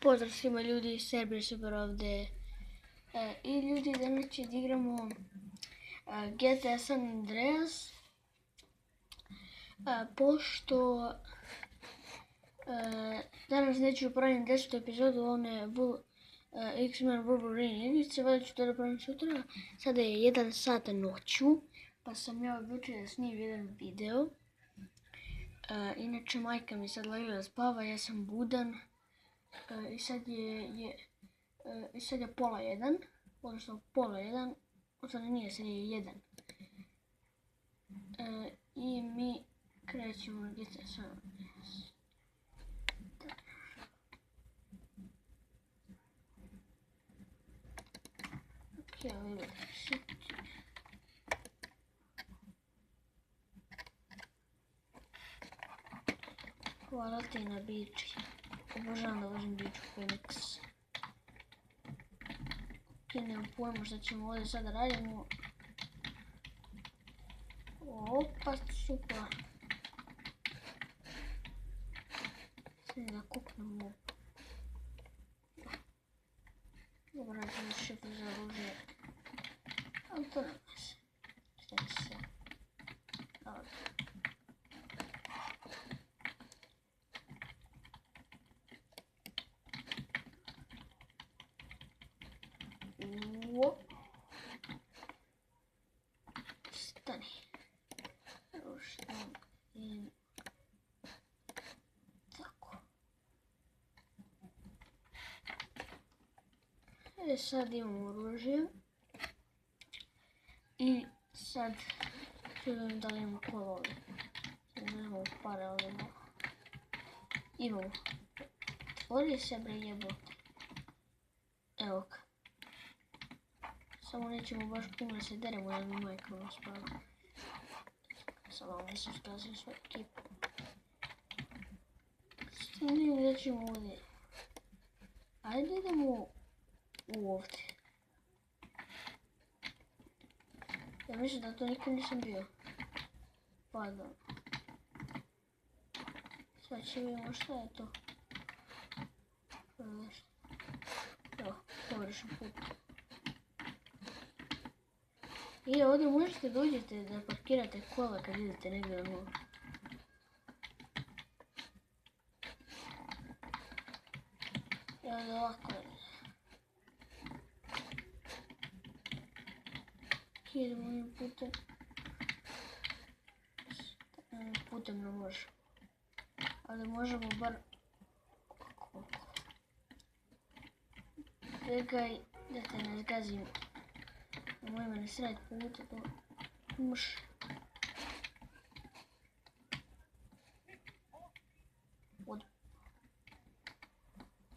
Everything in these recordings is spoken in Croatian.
Pozdrav svima ljudi, Srbije super ovdje. I ljudi, danas će igramo GTA San Andreas. Pošto danas neću praviti 10. epizodu one X-Men Wolverine igrice, valjda ću to da pravim sutra. Sada je 1 sat noću, pa sam ja odlučio da snimim jedan video. Inače, majka mi sad legla da spava, ja sam budan. I sad je pola jedan, odnosno pola jedan, sad nije, sad je jedan. I mi krećemo na GTA San Andreas. Ok, ovo je hvala ti na biči. Obožavam da vozim biču Phoenix. Ok, nemam pojma šta ćemo ovdje sada radimo. Opa, super. Sada da kuknem ovo. Dobro, da ćemo šifru za oružje. Ali to nema se. Šta je se? Dobro. Stani. Ruštam i tako. Sad imamo oružje. I sad ću vidim da li imamo kola ovdje. Sad nemamo pare ovdje. Imamo. Otvori se bre jebote. Evo ga. Samo nećemo baš puno da se deremo jer mi majka ono spava. Sad ovo nisam skazio svoj ekipu. Stani gdje ćemo ovdje. Ajde idemo ovdje. Ja mislim da to nikad nisam bio. Pardon. Sad će vidimo šta je to. Evo, pogrešan put. I ovdje možete dođete da parkirate kola kad idete negdje na moru. Evo da ovako je. Idemo ovim putem. Putem ne može. Ali možemo bar ovako. Čekaj da te ne zgazim. Nemoj me ne sredi puta to. Muš.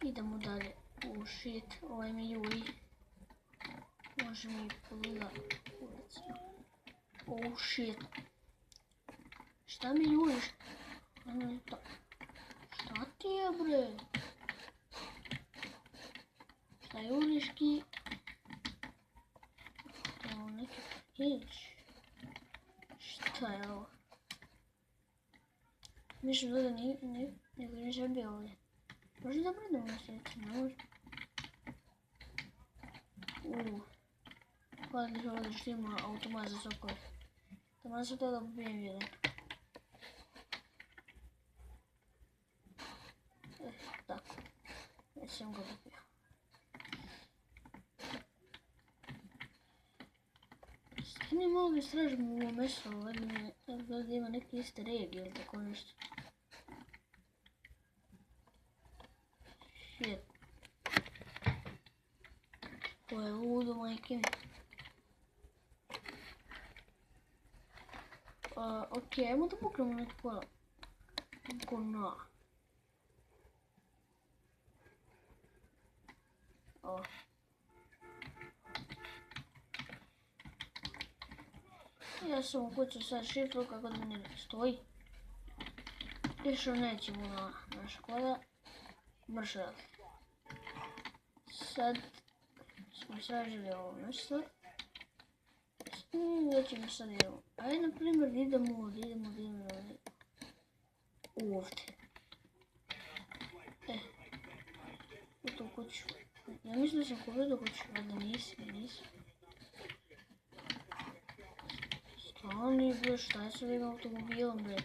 Idemo dalje. Shit, ovaj mi juri. Može mi poluda ulicima. Shit. Šta mi juriš? Šta ti je bre? Šta juriš ki? To neki pakić. Šta je ovo? Mislim da nego nisam bio ovdje. Može da predamo na sreći, ne može? Hvala li ovdje što ima automat za sokove. Tamo sam to da pobijem jedan. Tako. Već sam ga dobio. Stani malo da istražimo ovo mesto, ovdje ima neki easter egg ili tako nešto. Shit. Ovo je ludo, majke mi. Ok, ajmo da pokrenemo neki kola. Gona. Ja sam ukućao sad šifru kako da mi ne stoji. Išao nećemo na naša kola. Mrš odavde. Sad smo istražili ovo mjesto. Gdje ćemo sad idemo? Ajde na primjer idemo ovdje. Ovdje. Ja mislim da sam kupio do kuću, a da nisam. Stani bre, šta je s ovim automobilom bre?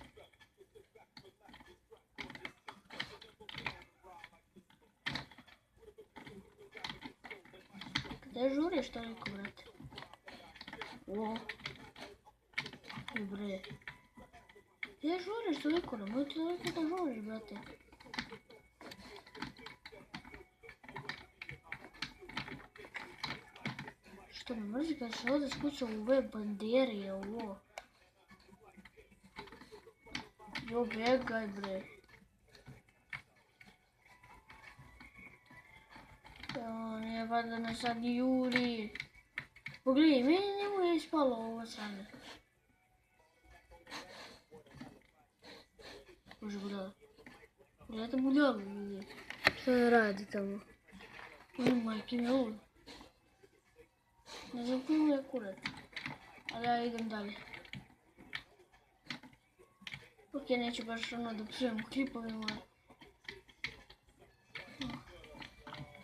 Gdje žuriš toliko, brate? O, i bre. Gdje žuriš toliko? Nemoj toliko da žuriš, brate. Što me mrzi kad se ovdje skuća u ove bandere, ovo. Jo, begaj, bre. Nije valjda nas sad juri. Pogledaj, meni njemu je ispalo ovo sranje. Bože, budala. Gledajte budalu, ljudi. Šta ne radi tamo? Majke mi ovo. Ne znam koji mu je kurat. Ali ja idem dalje. Ok, neću baš ono da psujem klipovima.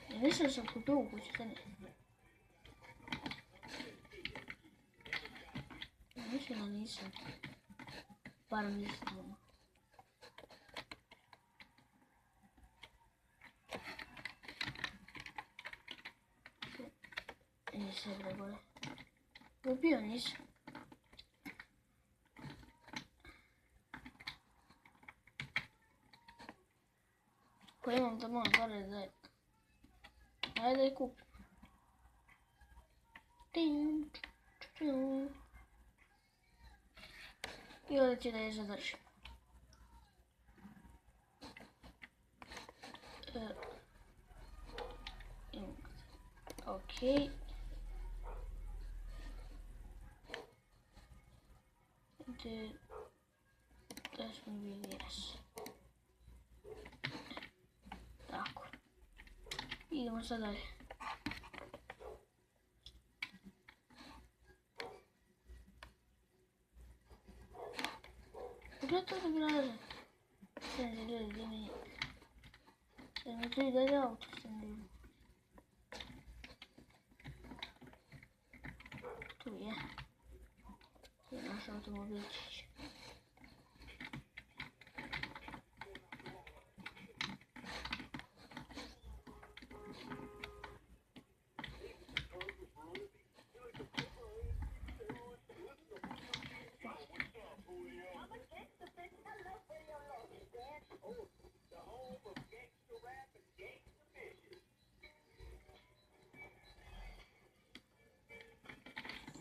Ja mislim da sam kupio u kuću, sad ne. Ja mislim da nisam. Bar mislim ono. Nisam bre gore. Kupio nisam. Ko imam tamo gore da je. Ajde da je kupim. I ovdje ću da je zadržim. Ok. Da smo bili jes. Tako. Idemo sad dalje. Pogledaj to da graže. Sve ne ljudi, gdje mi je. Da mi tu i dalje auto sam ljudi. Tu je. Tu je naš automobilčić.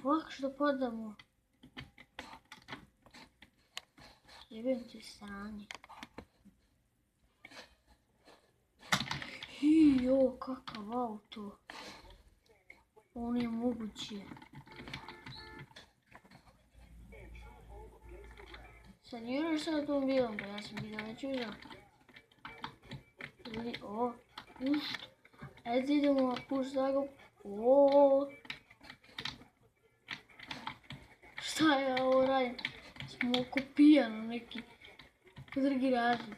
Fuck, što padamo? Jebim ti sranje. Jo, kakav auto. On je moguće. Sad juriš sa automobilom, pa ja sam vidio već uzao. Ljudi, o, pušt. Ajde idemo na pušt zagub. O. Šta ja ovo radim? Smo oko pijano neki. Drugi radim.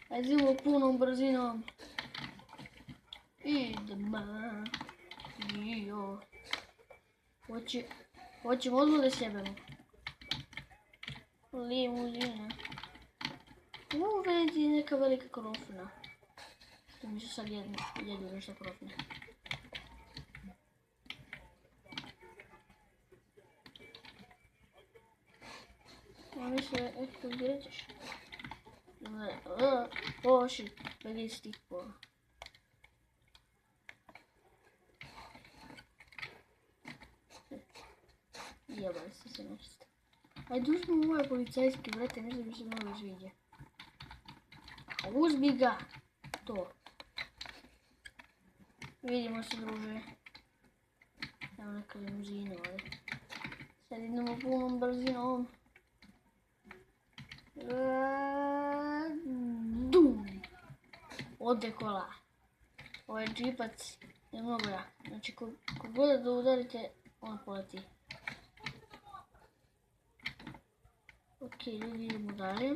Ajde idemo punom brzinom. Idemo. Jo. Hoćemo odmah da sjebemo. Limuzina. Vidi neka velika krofna. Što mi se sad jedu nešto krofne. Oni se eksplodirat ćeš. Oh shit, vedi stik po. Jebali se nešto. Ajde uzmimo ovaj policajski, brate, mislim da bi se mnogo sviđa. A uzbi ga! To. Vidimo se, druže. Evo neka limuzina ovdje. Sad idemo punom brzinom. Dum! Ode kola. Ovaj džipac je mnogo jak. Znači, kogod da udarite, on poleti. Ok, ljudi, idemo dalje.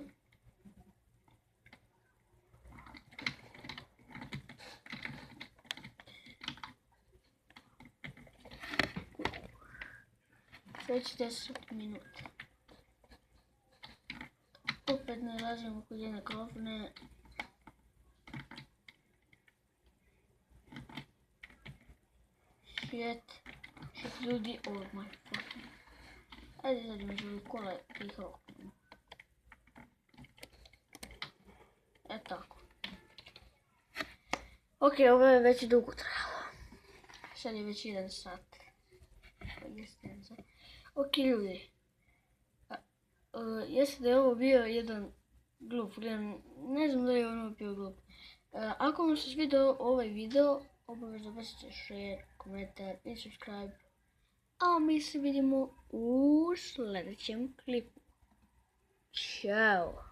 već 10 minuta. Opet ne razimo kod jedne krofne. Shit ljudi, oh my fucking. Ajde zadnjemo za ovih kola i ih roknemo. Tako. Ok, ovo je već dugo trajalo. Sad je već 1 sat. Ok ljudi. Jeste da je ovo bio jedan glup, ne znam da je ono bio glup. Ako vam se svidio ovaj video, obavezno bacite share, komentar i subscribe. A mi se vidimo u sljedećem klipu. Ćao!